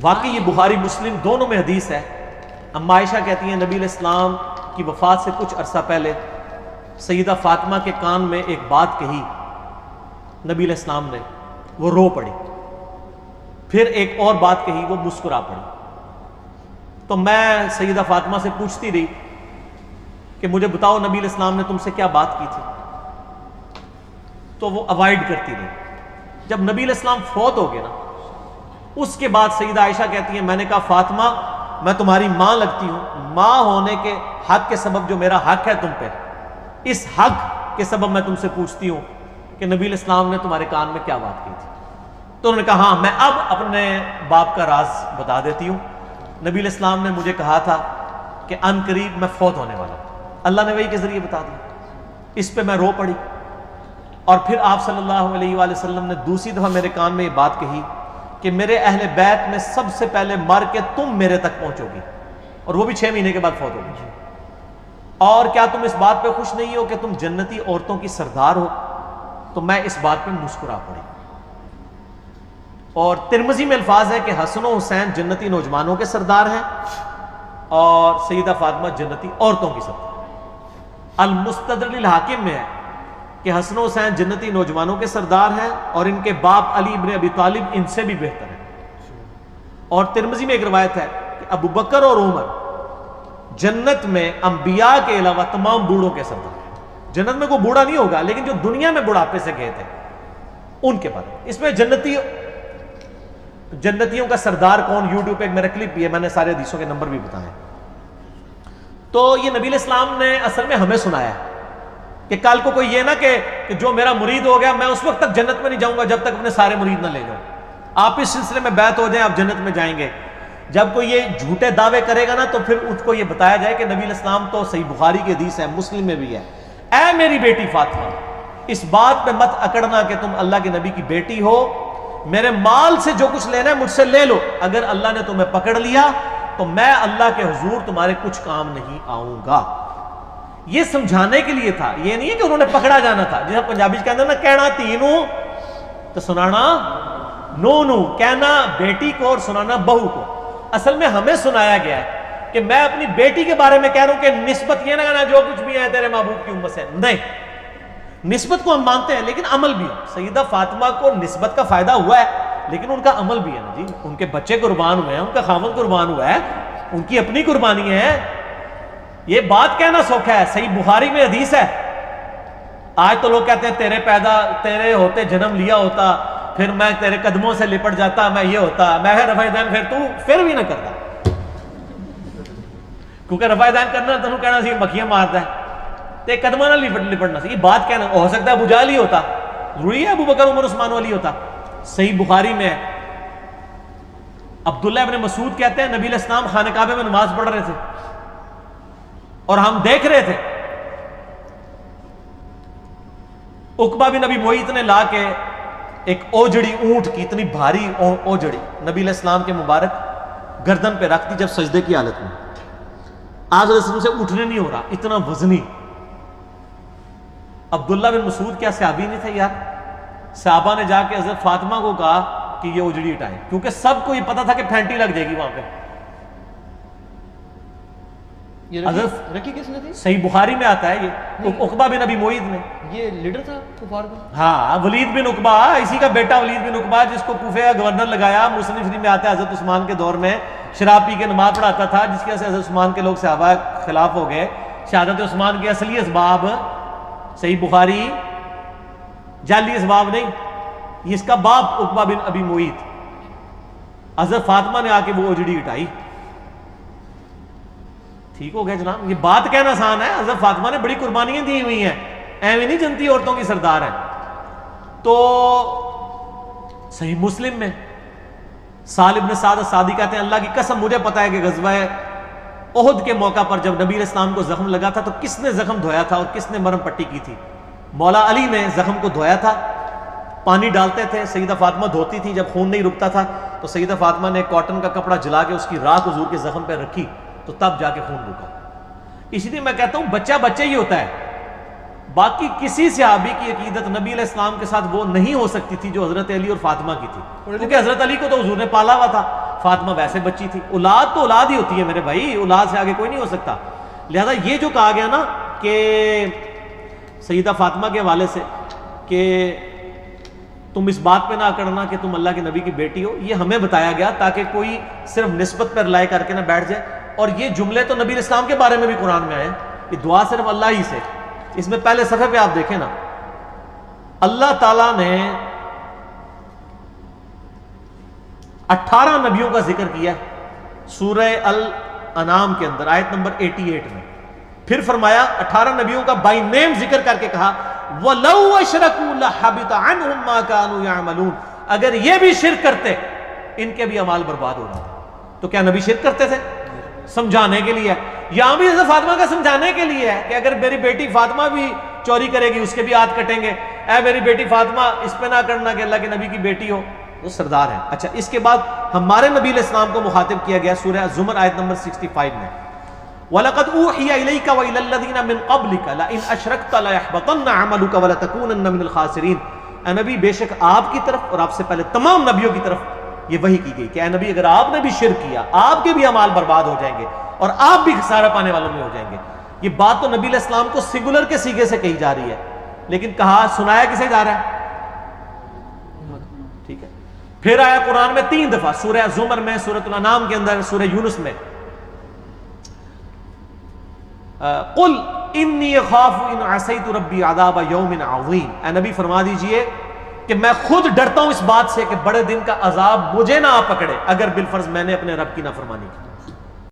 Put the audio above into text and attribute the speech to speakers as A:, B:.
A: واقعی یہ بخاری مسلم دونوں میں حدیث ہے. اما عائشہ کہتی ہیں نبی علیہ السلام کی وفات سے کچھ عرصہ پہلے سیدہ فاطمہ کے کان میں ایک بات کہی نبی علیہ السلام نے، وہ رو پڑی. پھر ایک اور بات کہی، وہ مسکرا پڑی. تو میں سیدہ فاطمہ سے پوچھتی رہی کہ مجھے بتاؤ نبی علیہ السلام نے تم سے کیا بات کی تھی؟ تو وہ اوائڈ کرتی رہی. جب نبی علیہ السلام فوت ہو گئے نا، اس کے بعد سیدہ عائشہ کہتی ہیں میں نے کہا فاطمہ میں تمہاری ماں لگتی ہوں، ماں ہونے کے حق کے سبب جو میرا حق ہے تم پہ، اس حق کے سبب میں تم سے پوچھتی ہوں کہ نبی علیہ السلام نے تمہارے کان میں کیا بات کی تھی؟ تو انہوں نے کہا ہاں میں اب اپنے باپ کا راز بتا دیتی ہوں. نبی علیہ السلام نے مجھے کہا تھا کہ ان قریب میں فوت ہونے والا ہوں. اللہ نے وحی کے ذریعے بتا دیا. اس پہ میں رو پڑی. اور پھر آپ صلی اللہ علیہ وآلہ وسلم نے دوسری دفعہ میرے کان میں یہ بات کہی کہ میرے اہل بیت میں سب سے پہلے مر کے تم میرے تک پہنچو گی، اور وہ بھی 6 مہینے کے بعد فوت ہوگی. اور کیا تم اس بات پہ خوش نہیں ہو کہ تم جنتی عورتوں کی سردار ہو؟ تو میں اس بات پہ مسکرا پڑی. اور ترمذی میں الفاظ ہے کہ حسن و حسین جنتی نوجوانوں کے سردار ہیں اور سیدہ فاطمہ جنتی عورتوں کی سردار. المستدرک للحاکم میں ہے کہ حسن و حسین جنتی نوجوانوں کے سردار ہیں اور ان کے باپ علی ابن ابی طالب ان سے بھی بہتر ہیں. اور ترمذی میں ایک روایت ہے کہ ابو بکر اور عمر جنت میں انبیاء کے علاوہ تمام بوڑھوں کے سردار ہیں. جنت میں کوئی بوڑھا نہیں ہوگا، لیکن جو دنیا میں بڑھاپے سے گئے تھے ان کے بارے میں. اس میں جنتیوں کا سردار کون، یوٹیوب پہ ایک میرا کلپ بھی ہے، میں نے سارے حدیثوں کے نمبر بھی بتائے. تو یہ نبی علیہ السلام نے اصل میں ہمیں سنایا ہے کہ کل کو کوئی یہ نہ کہ جو میرا مرید ہو گیا میں اس وقت تک جنت میں نہیں جاؤں گا جب تک اپنے سارے مرید نہ لے جاؤں. آپ اس سلسلے میں بیعت ہو جائیں، آپ جنت میں جائیں گے. جب کوئی یہ جھوٹے دعوے کرے گا نا تو پھر اس کو یہ بتایا جائے کہ نبی علیہ السلام تو صحیح بخاری کی حدیث ہے، مسلم میں بھی ہے، اے میری بیٹی فاطمہ اس بات پہ مت اکڑنا کہ تم اللہ کے نبی کی بیٹی ہو، میرے مال سے جو کچھ لینا ہے مجھ سے لے لو، اگر اللہ نے تمہیں پکڑ لیا تو میں اللہ کے حضور تمہارے کچھ کام نہیں آؤں گا. یہ سمجھانے کے لیے تھا، یہ نہیں ہے کہ انہوں نے پکڑا جانا تھا. جیسا پنجابی کے اندر نا کہنا تینوں تو سنانا نو نو، کہنا بیٹی کو اور سنانا بہو کو. اصل میں ہمیں سنایا گیا ہے کہ میں اپنی بیٹی کے بارے میں کہہ رہا ہوں کہ نسبت یہ نہ کہنا جو کچھ بھی ہے تیرے محبوب کی امت سے، نہیں. نسبت کو ہم مانتے ہیں لیکن عمل بھی. سیدہ فاطمہ کو نسبت کا فائدہ ہوا ہے لیکن ان کا عمل بھی ہے نا جی. ان کے بچے قربان ہوئے ہیں، ان کا خاوند قربان ہوا ہے، ان کی اپنی قربانی ہے. یہ بات کہنا سوکھا ہے. صحیح بخاری میں حدیث ہے. آج تو لوگ کہتے ہیں تیرے ہوتے جنم لیا ہوتا پھر میں تیرے قدموں سے لپٹ جاتا، میں یہ ہوتا، میں رفع دین پھر تو پھر بھی نہ کرتا، کیونکہ رفع دین کرنا تنوں کہنا سی مکھیاں مارتا ہے تے قدمہ نہ لپٹنا سی. یہ بات کہنا ہو سکتا ہے ابو جہل ہی ہوتا، ضروری ہے ابو بکر عمر عثمان والی ہوتا. صحیح بخاری میں ہے عبداللہ ابن مسعود کہتے ہیں نبی علیہ السلام خانہ کعبہ میں نماز پڑھ رہے تھے اور ہم دیکھ رہے تھے. عقبہ بن نبی معیط نے لا کے ایک اوجڑی اونٹ کی، اتنی بھاری اوجڑی نبی علیہ السلام کے مبارک گردن پہ رکھ دی جب سجدے کی حالت میں. آج رسول سے اٹھنے نہیں ہو رہا، اتنا وزنی. عبداللہ بن مسعود کیا صحابی نہیں تھے یار؟ صحابہ نے جا کے حضرت فاطمہ کو کہا کہ یہ اجڑی ہٹائیں، کیونکہ سب کو یہ پتا تھا کہ پھینٹی لگ جائے گی وہاں پہ. حضرت
B: رکھی کس نے تھی؟
A: صحیح بخاری میں آتا ہے یہ عقبہ بن نبی معیط نے.
B: یہ لیڈر تھا کفار کا؟
A: ہاں ولید بن عقبہ، اسی کا بیٹا ولید بن عقبہ جس کو کوفے کا گورنر لگایا. مسلم شریف میں آتا ہے حضرت عثمان کے دور میں شراب پی کے نماز پڑھاتا تھا، جس کی وجہ سے حضرت عثمان کے لوگ صحابہ خلاف ہو گئے. شہادت عثمان کے اصلی اسباب صحیح بخاری، جعلی اسباب نہیں. یہ اس کا باپ عقبہ بن ابی معیط. حضرت فاطمہ نے آ کے وہ اجڑی ہٹائی. ٹھیک ہو گیا جناب. یہ بات کہنا آسان ہے، حضرت فاطمہ نے بڑی قربانیاں دی ہوئی ہیں، ایویں نہیں جنتی عورتوں کی سردار ہیں. تو صحیح مسلم میں سالم بن سعد السعدی کہتے ہیں اللہ کی قسم مجھے پتا ہے کہ غزوہ احد کے موقع پر جب نبی علیہ السلام کو زخم لگا تھا تو کس نے زخم دھویا تھا اور کس نے مرہم پٹی کی تھی؟ مولا علی نے زخم کو دھویا تھا. پانی ڈالتے تھے، سیدہ فاطمہ دھوتی تھی. جب خون نہیں رکتا تھا تو سیدہ فاطمہ نے کاٹن کا کپڑا جلا کے اس کی راکھ حضور کے زخم پہ رکھی تو تب جا کے خون رکا. اسی لیے میں کہتا ہوں بچہ ہی ہوتا ہے. باقی کسی صحابی کی عقیدت نبی علیہ السلام کے ساتھ وہ نہیں ہو سکتی تھی جو حضرت علی اور فاطمہ کی تھی، کیونکہ حضرت علی کو تو حضور نے پالا ہوا تھا. فاطمہ ویسے بچی تھی. اولاد تو اولاد ہی ہوتی ہے میرے بھائی, اولاد سے آگے کوئی نہیں ہو سکتا. لہذا یہ جو کہا گیا نا کہ سیدہ فاطمہ کے حوالے سے کہ تم اس بات پہ نہ کرنا کہ تم اللہ کے نبی کی بیٹی ہو, یہ ہمیں بتایا گیا تاکہ کوئی صرف نسبت پر لائے کر کے نہ بیٹھ جائے. اور یہ جملے تو نبی اسلام کے بارے میں بھی قرآن میں آئے, یہ دعا صرف اللہ ہی سے. اس میں پہلے صفحے پہ آپ دیکھیں نا, اللہ تعالیٰ نے 18 نبیوں کا ذکر کیا سورہ الانعام کے اندر آیت نمبر 88 میں. پھر فرمایا 18 نبیوں کا بائی نیم ذکر کر کے کہا وَلَوْ أَشْرَكُوا لَحَبِطَ عَنْهُمْ مَا كَانُوا يَعْمَلُونَ, اگر یہ بھی شرک کرتے ان کے بھی اعمال برباد ہو رہا تھا. تو کیا نبی شرک کرتے تھے؟ سمجھانے کے لیے. یہاں بھی حضرت فاطمہ کا سمجھانے کے لیے ہے کہ اگر میری بیٹی فاطمہ بھی چوری کرے گی اس کے بھی ہاتھ کٹیں گے. اے میری بیٹی فاطمہ اس پہ نہ کرنا کہ اللہ کے نبی کی بیٹی ہو, وہ سردار ہے. اچھا, اس کے بعد ہمارے نبی علیہ السلام کو مخاطب کیا گیا سورہ الزمر آیت نمبر 65 میں, وَلَقَدْ أُوحِيَ إِلَيْكَ وَإِلَى الَّذِينَ مِنْ قَبْلِكَ لَئِنْ أَشْرَكْتَ لَيَحْبَطَنَّ عَمَلُكَ وَلَتَكُونَنَّ مِنَ الْخَاسِرِينَ. اے نبی بے شک آپ کی طرف اور آپ سے پہلے تمام نبیوں کی طرف یہ وحی کی گئی کہ اے نبی اگر آپ نے بھی شرک کیا آپ کے بھی اعمال برباد ہو جائیں گے اور آپ بھی خسارہ پانے والوں میں ہو جائیں گے. یہ بات تو نبی علیہ السلام کو سنگولر کے سیغے سے کہی جا رہی ہے, لیکن کہا سنایا کسے جا رہا ہے؟ ٹھیک ہے. پھر آیا قرآن میں 3 دفعہ, سورہ زمر میں, سورۃ الانعام کے اندر, سورہ یونس میں, قل انی اخاف ان عصیت ربی عذاب یوم عظیم. اے نبی فرما دیجئے کہ میں خود ڈرتا ہوں اس بات سے کہ بڑے دن کا عذاب مجھے نہ آ پکڑے اگر بالفرض میں نے اپنے رب کی نافرمانی کی.